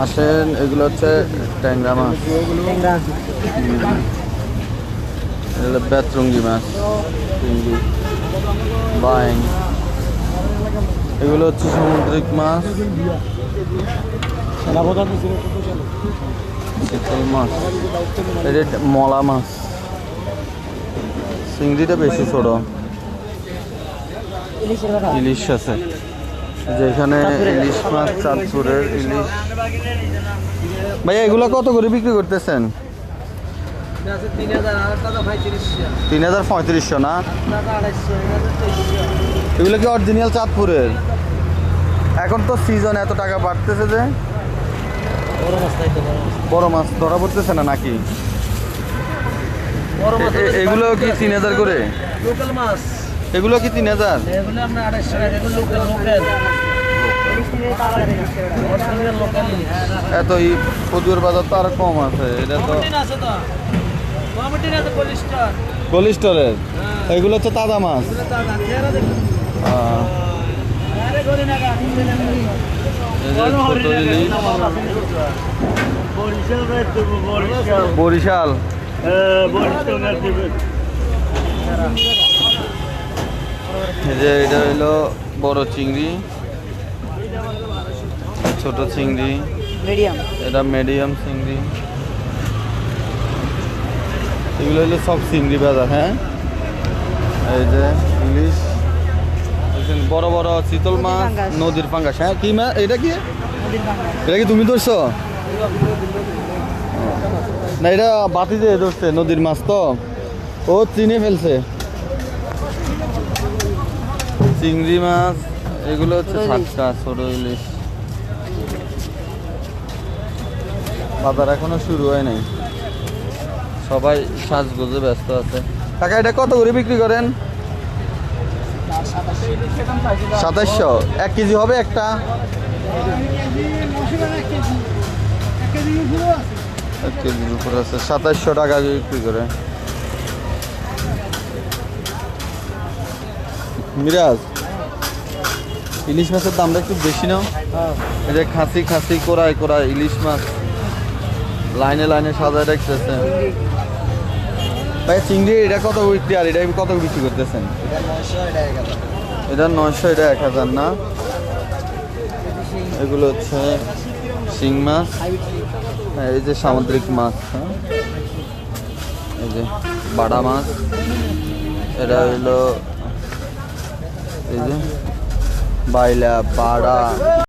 আসেন, এগুলো হচ্ছে ট্যাংরা মাছ, এগুলো বেতরঙ্গি মাছ, চিংড়ি, বাইং, এগুলো হচ্ছে সামুদ্রিক মাছ, শীতল মাছ, এটা মলা মাছ, চিংড়িটা বেশি ছোট, ইলিশ আছে যেখানে ইলিশ মাছ, চাঁদপুরের ইলিশ। ভাইয়া এগুলো কত করে বিক্রি করতেছেন? 3,035 না? এগুলো কি অরিজিনাল চাঁদপুরের? এখন তো সিজন, এত টাকা বাড়তেছে যে বড় মাছ ধরা পড়তেছে না নাকি? এগুলো কি 3,000 করে? লোকাল মাছ এগুলো কি 3,000? এগুলো আপনার 250 টাকা, এগুলো লোকাল লোকাল এত এই প্রচুর বাজার তো আরো কম আছে, এটা তো আছে তো কমিটি আছে পলিস্টার কোলিস্টরের। এগুলো হচ্ছে তাজা মাছ। এগুলো তো চেহারা দেখুন আরে করে না গা বরিশাল, এই যে এটা হইলো বড় চিংড়ি, ছোট চিংড়ি, মিডিয়াম এটা মিডিয়াম চিংড়ি, এগুলো হলো সব চিংড়ি বাজার। হ্যাঁ, এই যে ইলিশ, বড় বড় চিতল মাছ, নদীর পাঙ্গাস। হ্যাঁ, কি মাছ এটা? কি এটা কি তুমি ধরছো? না, এটা বাতি দিয়ে ধরছে, নদীর মাছ তো ও চিনে ফেলছে। চিংড়ি মাছ, এগুলো হচ্ছে ছাটকা, ছোট ইলিশ। বাজার এখনো শুরু হয় নাই, সবাই সাজগোজে ব্যস্ত আছে। কাকা এটা কত করে বিক্রি করেন? 2700। 1 কেজি হবে একটা? 1 কেজির উপর আছে, 2700 টাকা বিক্রি করে। মিরাজ, ইলিশ মাছের দামটা একটু বেশি নাও। এই যে খাসি খাসি কোরাই কোরাই ইলিশ মাছ লাইনে লাইনে সাজায় রাখতেছে। ভাই চিংড়ি এটা কত বিক্রি, আর এটা কত বিক্রি করতেছেন? এটা 900, এটা 1000 না? এগুলো হচ্ছে শিং মাছ, হ্যাঁ, এই যে সামুদ্রিক মাছ, হ্যাঁ, এই যে বাটা মাছ, এটা হইলো এই যে বাইলা, বাড়া।